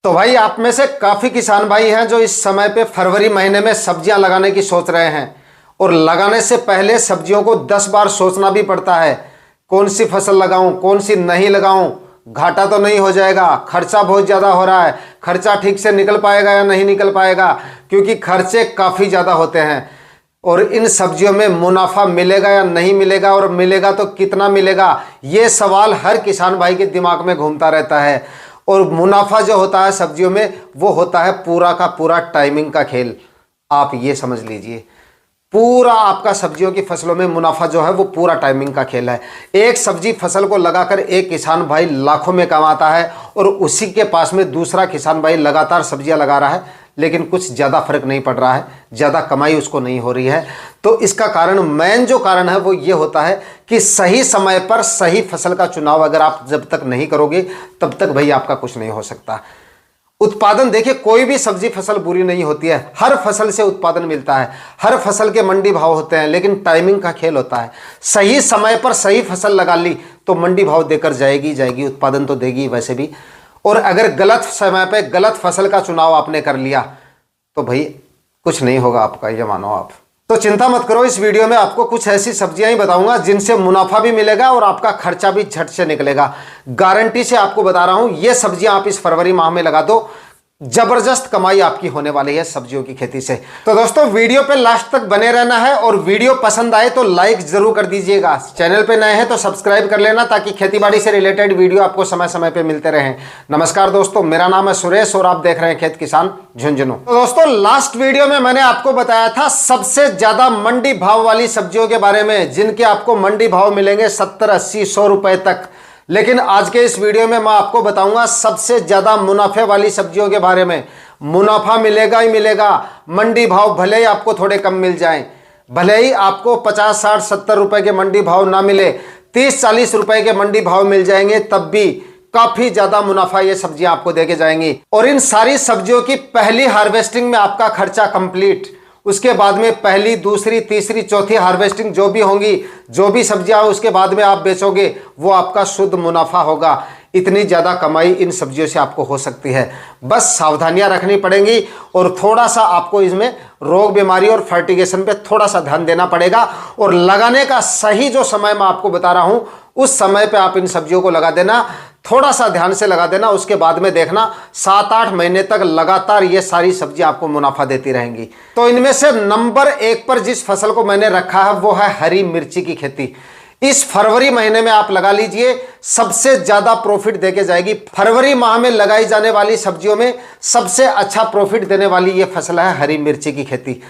तो भाई आप में से काफ़ी किसान भाई हैं जो इस समय पे फरवरी महीने में सब्जियां लगाने की सोच रहे हैं और लगाने से पहले सब्जियों को 10 बार सोचना भी पड़ता है। कौन सी फसल लगाऊं, कौन सी नहीं लगाऊं, घाटा तो नहीं हो जाएगा, खर्चा बहुत ज़्यादा हो रहा है, खर्चा ठीक से निकल पाएगा या नहीं निकल पाएगा, क्योंकि खर्चे काफ़ी ज़्यादा होते हैं। और इन सब्जियों में मुनाफा मिलेगा या नहीं मिलेगा, और मिलेगा तो कितना मिलेगा, ये सवाल हर किसान भाई के दिमाग में घूमता रहता है। और मुनाफा जो होता है सब्जियों में वो होता है पूरा का पूरा टाइमिंग का खेल। आप ये समझ लीजिए, पूरा आपका सब्जियों की फसलों में मुनाफा जो है वो पूरा टाइमिंग का खेल है। एक सब्जी फसल को लगाकर एक किसान भाई लाखों में कमाता है और उसी के पास में दूसरा किसान भाई लगातार सब्जियां लगा रहा है, लेकिन कुछ ज़्यादा फर्क नहीं पड़ रहा है, ज़्यादा कमाई उसको नहीं हो रही है। तो इसका कारण, मेन जो कारण है वो ये होता है कि सही समय पर सही फसल का चुनाव अगर आप जब तक नहीं करोगे तब तक भाई आपका कुछ नहीं हो सकता। उत्पादन देखिए, कोई भी सब्जी फसल बुरी नहीं होती है, हर फसल से उत्पादन मिलता है, हर फसल के मंडी भाव होते हैं, लेकिन टाइमिंग का खेल होता है। सही समय पर सही फसल लगा ली तो मंडी भाव देकर जाएगी, उत्पादन तो देगी वैसे भी। और अगर गलत समय पे गलत फसल का चुनाव आपने कर लिया तो भाई कुछ नहीं होगा आपका, ये मानो आप। तो चिंता मत करो, इस वीडियो में आपको कुछ ऐसी सब्जियां ही बताऊंगा जिनसे मुनाफा भी मिलेगा और आपका खर्चा भी झट से निकलेगा। गारंटी से आपको बता रहा हूं, ये सब्जियां आप इस फरवरी माह में लगा दो, जबरदस्त कमाई आपकी होने वाली है सब्जियों की खेती से। तो दोस्तों वीडियो पे लास्ट तक बने रहना है, और वीडियो पसंद आए तो लाइक जरूर कर दीजिएगा। चैनल पे नए हैं तो सब्सक्राइब कर लेना ताकि खेतीबाड़ी से रिलेटेड वीडियो आपको समय समय पे मिलते रहें। नमस्कार दोस्तों, मेरा नाम है सुरेश और आप देख रहे हैं खेत किसान झुंझुनू। तो दोस्तों लास्ट वीडियो में मैंने आपको बताया था सबसे ज्यादा मंडी भाव वाली सब्जियों के बारे में, जिनके आपको मंडी भाव मिलेंगे 70, 80, 100 रुपए तक। लेकिन आज के इस वीडियो में मैं आपको बताऊंगा सबसे ज्यादा मुनाफे वाली सब्जियों के बारे में। मुनाफा मिलेगा ही मिलेगा, मंडी भाव भले ही आपको थोड़े कम मिल जाएं, भले ही आपको 50, 60, 70 रुपए के मंडी भाव ना मिले, 30, 40 रुपए के मंडी भाव मिल जाएंगे, तब भी काफी ज्यादा मुनाफा ये सब्जियां आपको देके जाएंगी। और इन सारी सब्जियों की पहली हार्वेस्टिंग में आपका खर्चा कंप्लीट, उसके बाद में पहली, दूसरी, तीसरी, चौथी हार्वेस्टिंग जो भी होंगी, जो भी सब्जियां उसके बाद में आप बेचोगे वो आपका शुद्ध मुनाफा होगा। इतनी ज़्यादा कमाई इन सब्जियों से आपको हो सकती है। बस सावधानियां रखनी पड़ेंगी और थोड़ा सा आपको इसमें रोग बीमारी और फर्टिगेशन पे थोड़ा सा ध्यान देना पड़ेगा। और लगाने का सही जो समय मैं आपको बता रहा हूं, उस समय पे आप इन सब्जियों को लगा देना, थोड़ा सा ध्यान से लगा देना। उसके बाद में देखना 7-8 महीने तक लगातार ये सारी सब्जियां आपको मुनाफा देती रहेंगी। तो इनमें से नंबर 1 पर जिस फसल को मैंने रखा है वो है हरी मिर्ची की खेती। इस फरवरी महीने में आप लगा लीजिए, सबसे ज्यादा प्रॉफिट देके जाएगी। फरवरी माह में लगाई जाने वाली सब्जियों में सबसे अच्छा प्रॉफिट देने वाली ये फसल है हरी मिर्ची की खेती।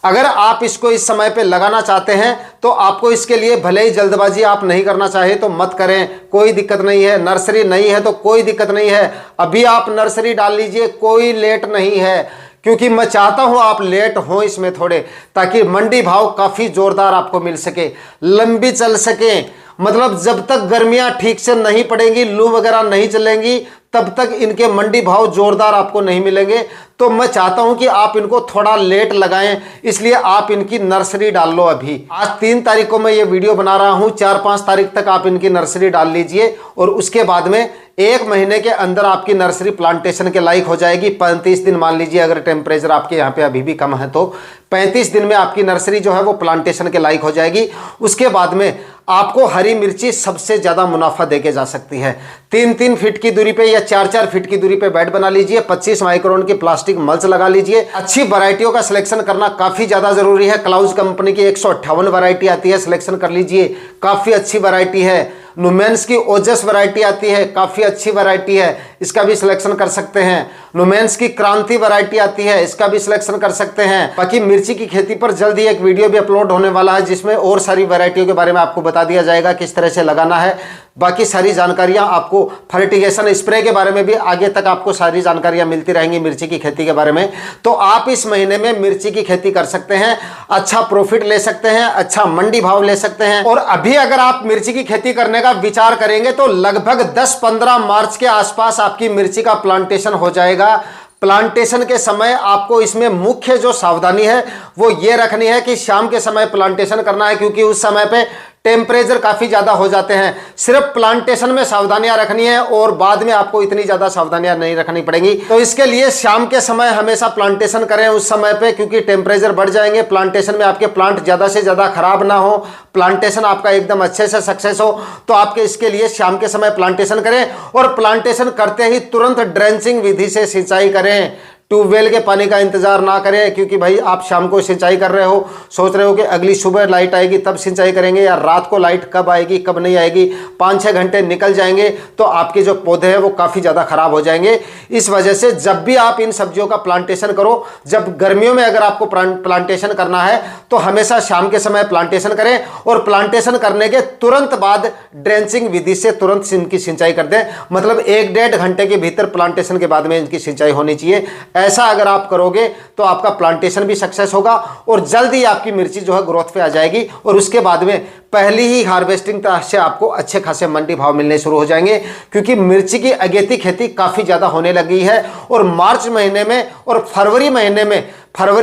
अगर आप इसको इस समय पे लगाना चाहते हैं तो आपको इसके लिए, भले ही जल्दबाजी आप नहीं करना चाहे तो मत करें, कोई दिक्कत नहीं है। नर्सरी नहीं है तो कोई दिक्कत नहीं है, अभी आप नर्सरी डाल लीजिए, कोई लेट नहीं है। क्योंकि मैं चाहता हूं आप लेट हो इसमें थोड़े, ताकि मंडी भाव काफी जोरदार आपको मिल सके, लंबी चल सके। मतलब जब तक गर्मियां ठीक से नहीं पड़ेंगी, लू वगैरह नहीं चलेंगी, तब तक इनके मंडी भाव जोरदार आपको नहीं मिलेंगे। तो मैं चाहता हूं कि आप इनको थोड़ा लेट लगाएं, इसलिए आप इनकी नर्सरी डाल लो। अभी आज 3 तारीख को मैं ये वीडियो बना रहा हूं, 4-5 तारीख तक आप इनकी नर्सरी डाल लीजिए और उसके बाद में 1 महीने के अंदर आपकी नर्सरी प्लांटेशन के लायक हो जाएगी। 35 दिन मान लीजिए, अगर टेम्परेचर आपके यहाँ पे अभी भी कम है तो 35 दिन में आपकी नर्सरी जो है वो प्लांटेशन के लायक हो जाएगी। उसके बाद में आपको हरी मिर्ची सबसे ज्यादा मुनाफा देके जा सकती है। 3-3 फीट की दूरी पे या 4-4 फीट की दूरी पे बेड बना लीजिए, 25 माइक्रोन की प्लास्टिक मल्च लगा लीजिए। अच्छी वैरायटियों का सिलेक्शन करना काफी ज्यादा जरूरी है। क्लाउज कंपनी की 158 वैरायटी आती है, सिलेक्शन कर लीजिए, काफी अच्छी वैरायटी है। नुमेंस की ओजस वैरायटी आती है, काफी अच्छी वैरायटी है, इसका भी सिलेक्शन कर सकते हैं। नुमेंस की क्रांति वैरायटी आती है, इसका भी सिलेक्शन कर सकते हैं। बाकी मिर्ची की खेती पर जल्द ही एक वीडियो भी अपलोड होने वाला है, जिसमें और सारी वैरायटियों के बारे में आपको बता दिया जाएगा, किस तरह से लगाना है। बाकी सारी जानकारियां आपको, फर्टिगेशन स्प्रे के बारे में भी आगे तक आपको सारी जानकारियां मिलती रहेंगी मिर्ची की खेती के बारे में। तो आप इस महीने में मिर्ची की खेती कर सकते हैं, अच्छा प्रॉफिट ले सकते हैं, अच्छा मंडी भाव ले सकते हैं। और अभी अगर आप मिर्ची की खेती करने का विचार करेंगे तो लगभग 10-15 मार्च के आसपास आपकी मिर्ची का प्लांटेशन हो जाएगा। प्लांटेशन के समय आपको इसमें मुख्य जो सावधानी है वो ये रखनी है कि शाम के समय प्लांटेशन करना है, क्योंकि उस समय पे टेम्परेचर काफ़ी ज़्यादा हो जाते हैं। सिर्फ प्लांटेशन में सावधानियां रखनी है और बाद में आपको इतनी ज़्यादा सावधानियां नहीं रखनी पड़ेंगी। तो इसके लिए शाम के समय हमेशा प्लांटेशन करें उस समय पे, क्योंकि टेम्परेचर बढ़ जाएंगे। प्लांटेशन में आपके प्लांट ज़्यादा से ज़्यादा खराब ना हो, प्लांटेशन आपका एकदम अच्छे से सक्सेस हो, तो आपके इसके लिए शाम के समय प्लांटेशन करें। और प्लांटेशन करते ही तुरंत ड्रेंचिंग विधि से सिंचाई करें। ट्यूबवेल के पानी का इंतजार ना करें, क्योंकि भाई आप शाम को सिंचाई कर रहे हो, सोच रहे हो कि अगली सुबह लाइट आएगी तब सिंचाई करेंगे, या रात को लाइट कब आएगी कब नहीं आएगी, 5-6 घंटे निकल जाएंगे तो आपके जो पौधे हैं वो काफ़ी ज़्यादा खराब हो जाएंगे। इस वजह से जब भी आप इन सब्जियों का प्लांटेशन करो, जब गर्मियों में अगर आपको प्लांटेशन करना है तो हमेशा शाम के समय प्लांटेशन करें, और प्लांटेशन करने के तुरंत बाद ड्रेंचिंग विधि से तुरंत इनकी सिंचाई कर दें। मतलब 1-1.5 घंटे के भीतर प्लांटेशन के बाद में इनकी सिंचाई होनी चाहिए। ऐसा अगर आप करोगे तो आपका प्लांटेशन भी सक्सेस होगा और जल्दी आपकी मिर्ची जो है ग्रोथ पे आ जाएगी, और उसके बाद में पहली ही हार्वेस्टिंग से आपको अच्छे खासे मंडी भाव मिलने शुरू हो जाएंगे, क्योंकि मिर्ची की अगेती खेती काफ़ी ज़्यादा होने लगी है। और मार्च महीने में और फरवरी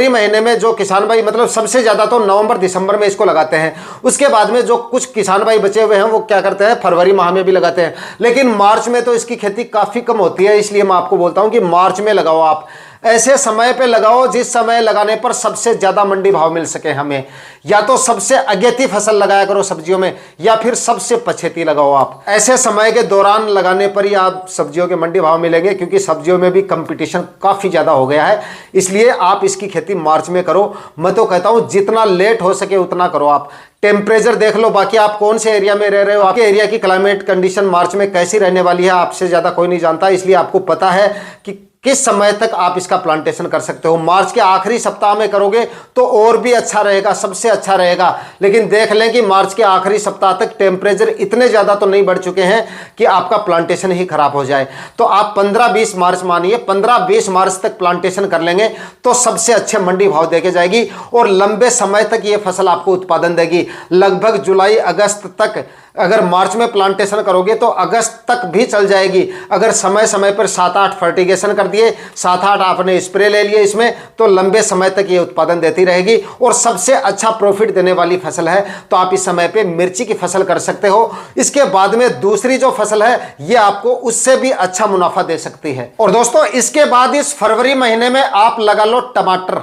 महीने में जो किसान भाई, मतलब सबसे ज़्यादा तो नवंबर दिसंबर में इसको लगाते हैं। उसके बाद में जो कुछ किसान भाई बचे हुए हैं वो क्या करते हैं, फरवरी माह में भी लगाते हैं, लेकिन मार्च में तो इसकी खेती काफ़ी कम होती है। इसलिए मैं आपको बोलता हूँ कि मार्च में लगाओ, आप ऐसे समय पे लगाओ जिस समय लगाने पर सबसे ज़्यादा मंडी भाव मिल सके हमें। या तो सबसे अगेती फसल लगाया करो सब्जियों में, या फिर सबसे पछेती लगाओ। आप ऐसे समय के दौरान लगाने पर ही आप सब्जियों के मंडी भाव मिलेंगे, क्योंकि सब्जियों में भी कंपटीशन काफ़ी ज़्यादा हो गया है। इसलिए आप इसकी खेती मार्च में करो। मैं तो कहता हूँ जितना लेट हो सके उतना करो। आप टेम्परेचर देख लो, बाकी आप कौन से एरिया में रह रहे हो, आपके एरिया की क्लाइमेट कंडीशन मार्च में कैसी रहने वाली है आपसे ज़्यादा कोई नहीं जानता। इसलिए आपको पता है कि किस समय तक आप इसका प्लांटेशन कर सकते हो। मार्च के आखिरी सप्ताह में करोगे तो और भी अच्छा रहेगा, सबसे अच्छा रहेगा। लेकिन देख लें कि मार्च के आखिरी सप्ताह तक टेम्परेचर इतने ज़्यादा तो नहीं बढ़ चुके हैं कि आपका प्लांटेशन ही खराब हो जाए। तो आप 15-20 मार्च मानिए, 15-20 मार्च तक प्लांटेशन कर लेंगे तो सबसे अच्छे मंडी भाव देके जाएगी, और लंबे समय तक ये फसल आपको उत्पादन देगी। लगभग जुलाई अगस्त तक, अगर मार्च में प्लांटेशन करोगे तो अगस्त तक भी चल जाएगी। अगर समय समय पर 7-8 फर्टिगेशन कर दिए, 7-8 आपने स्प्रे ले लिए इसमें, तो लंबे समय तक ये उत्पादन देती रहेगी और सबसे अच्छा प्रॉफिट देने वाली फसल है। तो आप इस समय पे मिर्ची की फसल कर सकते हो। इसके बाद में दूसरी जो फसल है ये आपको उससे भी अच्छा मुनाफा दे सकती है। और दोस्तों इसके बाद इस फरवरी महीने में आप लगा लो टमाटर।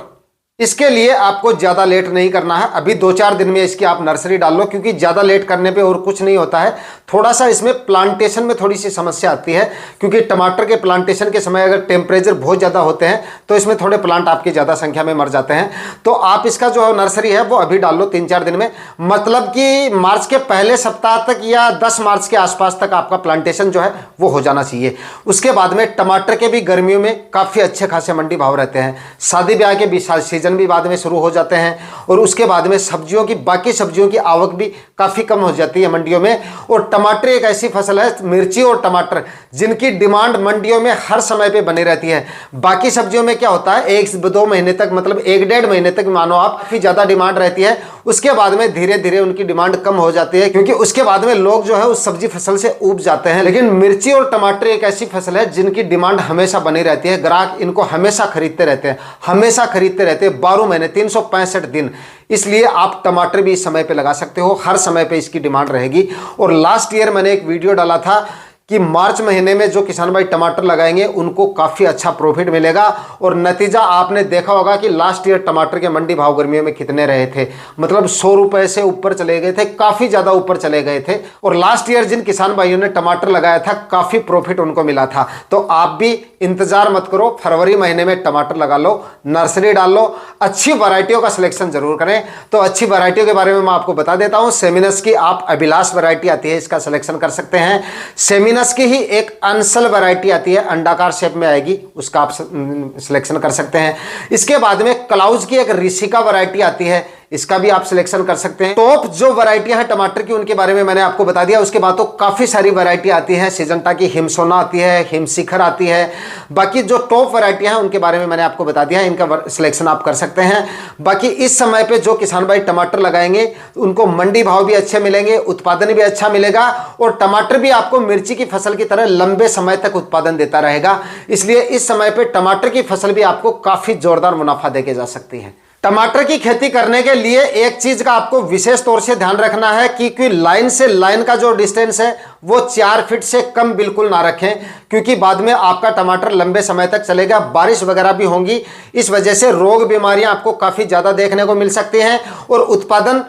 इसके लिए आपको ज़्यादा लेट नहीं करना है, अभी 2-4 दिन में इसकी आप नर्सरी डाल लो, क्योंकि ज़्यादा लेट करने पे और कुछ नहीं होता है। थोड़ा सा इसमें प्लांटेशन में थोड़ी सी समस्या आती है, क्योंकि टमाटर के प्लांटेशन के समय अगर टेम्परेचर बहुत ज़्यादा होते हैं तो इसमें थोड़े प्लांट आपके ज़्यादा संख्या में मर जाते हैं। तो आप इसका जो नर्सरी है वो अभी डाल लो 3-4 दिन में, मतलब कि मार्च के पहले सप्ताह तक या 10 मार्च के आसपास तक आपका प्लांटेशन जो है वो हो जाना चाहिए। उसके बाद में टमाटर के भी गर्मियों में काफ़ी अच्छे खासे मंडी भाव रहते हैं। शादी ब्याह के भी सीजन भी बाद में शुरू हो जाते हैं, और उसके बाद में सब्जियों की, बाकी सब्जियों की आवक भी काफ़ी कम हो जाती है मंडियों में। और टमाटर एक ऐसी फसल है, मिर्ची और टमाटर, जिनकी डिमांड मंडियों में हर समय पे बनी रहती है। बाकी सब्जियों में क्या होता है, 1-2 महीने तक, मतलब 1-1.5 महीने तक मानो आप, काफ़ी ज़्यादा डिमांड रहती है। उसके बाद में धीरे धीरे उनकी डिमांड कम हो जाती है, क्योंकि उसके बाद में लोग जो है उस सब्जी फसल से ऊब जाते हैं। लेकिन मिर्ची और टमाटर एक ऐसी फसल है जिनकी डिमांड हमेशा बनी रहती है। ग्राहक इनको हमेशा खरीदते रहते हैं, हमेशा खरीदते रहते हैं, 12 महीने 365 दिन। इसलिए आप टमाटर भी इस समय पे लगा सकते हो, हर समय पे इसकी डिमांड रहेगी। और लास्ट ईयर मैंने एक वीडियो डाला था कि मार्च महीने में जो किसान भाई टमाटर लगाएंगे उनको काफ़ी अच्छा प्रॉफिट मिलेगा। और नतीजा आपने देखा होगा कि लास्ट ईयर टमाटर के मंडी भाव गर्मियों में कितने रहे थे, मतलब 100 रुपए से ऊपर चले गए थे, काफ़ी ज़्यादा ऊपर चले गए थे। और लास्ट ईयर जिन किसान भाइयों ने टमाटर लगाया था काफ़ी प्रॉफिट उनको मिला था। तो आप भी इंतजार मत करो, फरवरी महीने में टमाटर लगा लो, नर्सरी डाल लो, अच्छी वैरायटियों का सिलेक्शन जरूर करें। तो अच्छी वैरायटियों के बारे में मैं आपको बता देता हूँ। सेमिनस की आप अभिलाष वैरायटी आती है, इसका सिलेक्शन कर सकते हैं। सेमिनस की ही एक अंसल वैरायटी आती है, अंडाकार शेप में आएगी, उसका आप सिलेक्शन कर सकते हैं। इसके बाद में क्लाउज की एक ऋषिका वैरायटी आती है, इसका भी आप सिलेक्शन कर सकते हैं। टॉप जो वैरायटियां हैं टमाटर की उनके बारे में मैंने आपको बता दिया। उसके बाद तो काफ़ी सारी वैरायटी आती है, सिजंटा की हिमसोना आती है, हिमशिखर आती है। बाकी जो टॉप वैरायटियां हैं उनके बारे में मैंने आपको बता दिया, इनका सिलेक्शन आप कर सकते हैं। बाकी इस समय पे जो किसान भाई टमाटर लगाएंगे उनको मंडी भाव भी अच्छे मिलेंगे, उत्पादन भी अच्छा मिलेगा, और टमाटर भी आपको मिर्ची की फसल की तरह लंबे समय तक उत्पादन देता रहेगा। इसलिए इस समय पर टमाटर की फसल भी आपको काफ़ी जोरदार मुनाफा देके जा सकती है। टमाटर की खेती करने के लिए एक चीज का आपको विशेष तौर से ध्यान रखना है कि लाइन से लाइन का जो डिस्टेंस है वो 4 फीट से कम बिल्कुल ना रखें, क्योंकि बाद में आपका टमाटर लंबे समय तक चलेगा। बारिश वगैरह भी होंगी, इस वजह से रोग बीमारियां आपको काफी ज्यादा देखने को मिल सकती हैं और उत्पादन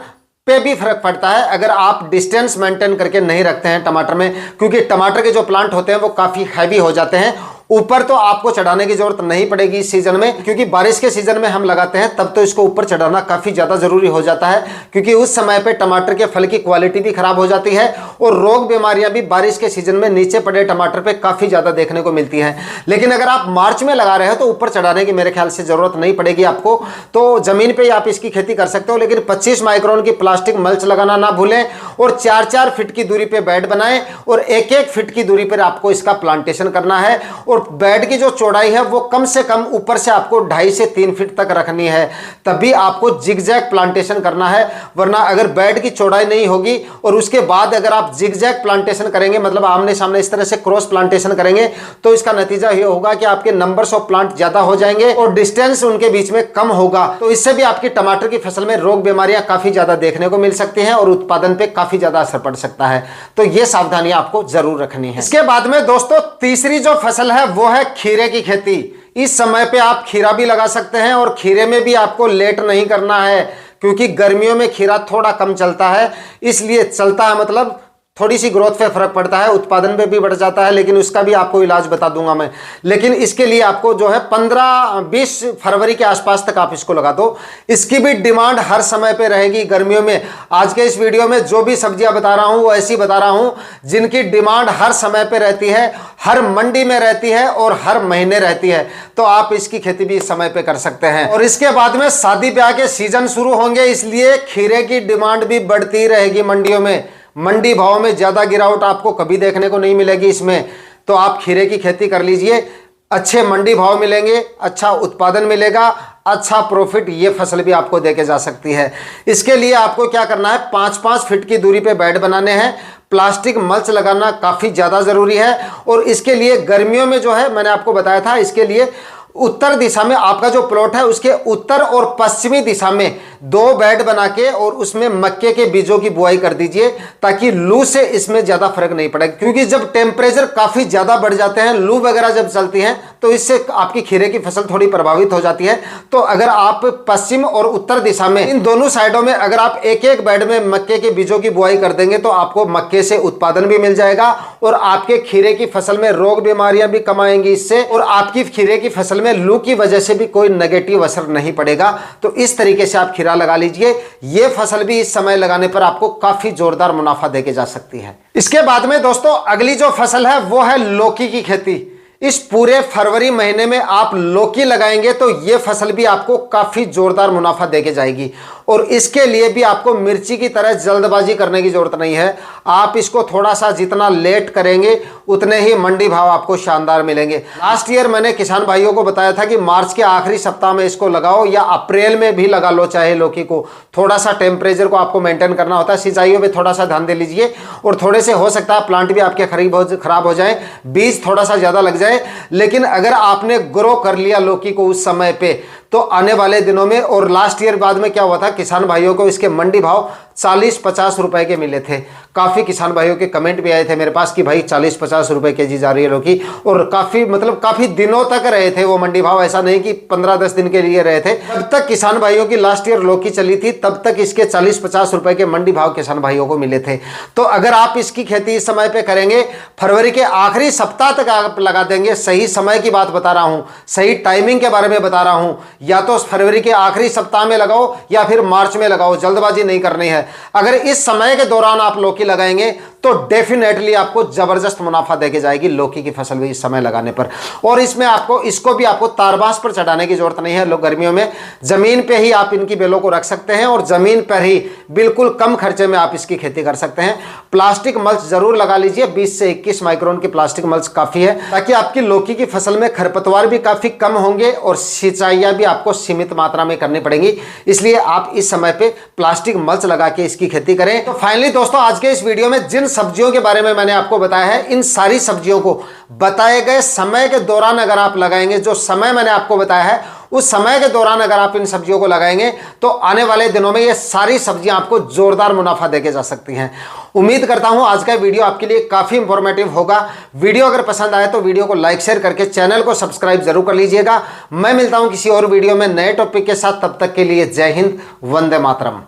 पे भी फर्क पड़ता है अगर आप डिस्टेंस मेंटेन करके नहीं रखते हैं टमाटर में, क्योंकि टमाटर के जो प्लांट होते हैं वो काफी हैवी हो जाते हैं। ऊपर तो आपको चढ़ाने की जरूरत नहीं पड़ेगी इस सीजन में, क्योंकि बारिश के सीजन में हम लगाते हैं तब तो इसको ऊपर चढ़ाना काफी ज्यादा जरूरी हो जाता है, क्योंकि उस समय पे टमाटर के फल की क्वालिटी भी खराब हो जाती है और रोग बीमारियां भी बारिश के सीजन में नीचे पड़े टमाटर पे काफी ज्यादा देखने को मिलती है। लेकिन अगर आप मार्च में लगा रहे हो तो ऊपर चढ़ाने की मेरे ख्याल से जरूरत नहीं पड़ेगी आपको, तो जमीन पे ही आप इसकी खेती कर सकते हो। लेकिन 25 माइक्रोन की प्लास्टिक मल्च लगाना ना भूलें और 4-4 फीट की दूरी पे बेड बनाएं और 1-1 फीट की दूरी पर आपको इसका प्लांटेशन करना है। और बेड की जो चौड़ाई है वो कम से कम ऊपर से आपको 2.5 से 3 फीट तक रखनी है, तभी आपको जिगजैग प्लांटेशन करना है। वरना अगर बेड की चौड़ाई नहीं होगी और उसके बाद अगर आप जिगजैग प्लांटेशन करेंगे, मतलब आमने सामने इस तरह से क्रॉस प्लांटेशन करेंगे, तो इसका नतीजा ये होगा कि आपके नंबर्स ऑफ प्लांट ज्यादा हो जाएंगे और डिस्टेंस उनके बीच में कम होगा। तो इससे भी आपकी टमाटर की फसल में रोग बीमारियां काफी ज्यादा देखने को मिल सकती हैं और उत्पादन पे काफी ज्यादा असर पड़ सकता है। तो ये सावधानियां आपको जरूर रखनी है। इसके बाद में दोस्तों तीसरी जो फसल है वो है खीरे की खेती। इस समय पे आप खीरा भी लगा सकते हैं और खीरे में भी आपको लेट नहीं करना है, क्योंकि गर्मियों में खीरा थोड़ा कम चलता है, इसलिए चलता है मतलब थोड़ी सी ग्रोथ पे फर्क पड़ता है, उत्पादन पे भी बढ़ जाता है, लेकिन उसका भी आपको इलाज बता दूंगा मैं। लेकिन इसके लिए आपको जो है 15-20 फरवरी के आसपास तक आप इसको लगा दो। इसकी भी डिमांड हर समय पे रहेगी गर्मियों में। आज के इस वीडियो में जो भी सब्जियां बता रहा हूं वो ऐसी बता रहा हूं जिनकी डिमांड हर समय पे रहती है, हर मंडी में रहती है और हर महीने रहती है। तो आप इसकी खेती भी इस समय पे कर सकते हैं। और इसके बाद में शादी ब्याह के सीजन शुरू होंगे, इसलिए खीरे की डिमांड भी बढ़ती रहेगी मंडियों में। मंडी भाव में ज्यादा गिरावट आपको कभी देखने को नहीं मिलेगी इसमें। तो आप खीरे की खेती कर लीजिए, अच्छे मंडी भाव मिलेंगे, अच्छा उत्पादन मिलेगा, अच्छा प्रॉफिट ये फसल भी आपको देके जा सकती है। इसके लिए आपको क्या करना है, 5-5 फीट की दूरी पे बेड बनाने हैं, प्लास्टिक मल्च लगाना काफी ज्यादा जरूरी है। और इसके लिए गर्मियों में जो है मैंने आपको बताया था, इसके लिए उत्तर दिशा में आपका जो प्लॉट है उसके उत्तर और पश्चिमी दिशा में 2 बेड बना के और उसमें मक्के के बीजों की बुआई कर दीजिए, ताकि लू से इसमें ज्यादा फर्क नहीं पड़ेगा। क्योंकि जब टेम्परेचर काफी ज्यादा बढ़ जाते हैं, लू वगैरह जब चलती है, तो इससे आपकी खीरे की फसल थोड़ी प्रभावित हो जाती है। तो अगर आप पश्चिम और उत्तर दिशा में इन दोनों साइडों में अगर आप 1-1 बेड में मक्के के बीजों की बुआई कर देंगे तो आपको मक्के से उत्पादन भी मिल जाएगा और आपके खीरे की फसल में रोग बीमारियां भी कम आएंगी इससे, और आपकी खीरे की फसल में लू की वजह से भी कोई नेगेटिव असर नहीं पड़ेगा। तो इस तरीके से आप खीरा लगा लीजिए। यह फसल भी इस समय लगाने पर आपको काफी जोरदार मुनाफा देके जा सकती है। इसके बाद में दोस्तों अगली जो फसल है वो है लौकी की खेती। इस पूरे फरवरी महीने में आप लौकी लगाएंगे तो यह फसल भी आपको काफी जोरदार मुनाफा देके जाएगी। और इसके लिए भी आपको मिर्ची की तरह जल्दबाजी करने की जरूरत नहीं है। आप इसको थोड़ा सा जितना लेट करेंगे उतने ही मंडी भाव आपको शानदार मिलेंगे। लास्ट ईयर मैंने किसान भाइयों को बताया था कि मार्च के आखिरी सप्ताह में इसको लगाओ या अप्रैल में भी लगा लो चाहे लौकी को। थोड़ा सा टेम्परेचर को आपको मेंटेन करना होता है, सिंचाइयों पे थोड़ा सा ध्यान दे लीजिए। और थोड़े से हो सकता है प्लांट भी आपके खराब हो जाए, बीज थोड़ा सा ज्यादा लग जाए, लेकिन अगर आपने ग्रो कर लिया लौकी को उस समय पे, तो आने वाले दिनों में, और लास्ट ईयर बाद में क्या हुआ था, किसान भाइयों को इसके मंडी भाव 40-50 रुपए के मिले थे। काफी किसान भाइयों के कमेंट भी आए थे मेरे पास कि भाई 40-50 रुपए केजी जा रही है लौकी, और काफी दिनों तक रहे थे वो मंडी भाव। ऐसा नहीं कि 15-10 दिन के लिए रहे थे। जब तक किसान भाइयों की लास्ट ईयर लौकी चली थी तब तक इसके 40-50 रुपए के मंडी भाव किसान भाइयों को मिले थे। तो अगर आप इसकी खेती इस समय पे करेंगे, फरवरी के आखिरी सप्ताह तक आप लगा देंगे, सही समय की बात बता रहा हूं, सही टाइमिंग के बारे में बता रहा हूं, या तो फरवरी के आखिरी सप्ताह में लगाओ या फिर मार्च में लगाओ, जल्दबाजी नहीं करनी है। अगर इस समय के दौरान आप लौकी लगाएंगे तो डेफिनेटली आपको जबरदस्त मुनाफा देके जाएगी लौकी की फसल भी इस समय लगाने पर। और इसमें इसको भी आपको तारबास पर चढ़ाने की जरूरत नहीं है। लोग गर्मियों में जमीन पे ही आप इनकी बेलों को रख सकते हैं और जमीन पर ही बिल्कुल कम खर्चे में आप इसकी खेती कर सकते हैं। प्लास्टिक मल्च जरूर लगा लीजिए, 20 से 21 माइक्रोन की प्लास्टिक मल्च काफी है, ताकि आपकी लौकी की फसल में खरपतवार भी काफी कम होंगे और सिंचाइयां भी आपको सीमित मात्रा में करनी पड़ेगी। इसलिए आप इस समय पे प्लास्टिक मल्च लगा के इसकी खेती करें। तो फाइनली दोस्तों आज के इस वीडियो में जिन सब्जियों के बारे में मैंने आपको बताया है, इन सारी सब्जियों को बताए गए समय के दौरान अगर आप लगाएंगे, जो समय मैंने आपको बताया है उस समय के दौरान अगर आप इन सब्जियों को लगाएंगे तो आने वाले दिनों में ये सारी सब्जियां आपको जोरदार मुनाफा देके जा सकती हैं। उम्मीद करता हूं आज का वीडियो आपके लिए काफी इंफॉर्मेटिव होगा। वीडियो अगर पसंद आए तो वीडियो को लाइक शेयर करके चैनल को सब्सक्राइब जरूर कर लीजिएगा। मैं मिलता हूं किसी और वीडियो में नए टॉपिक के साथ, तब तक के लिए जय हिंद, वंदे मातरम।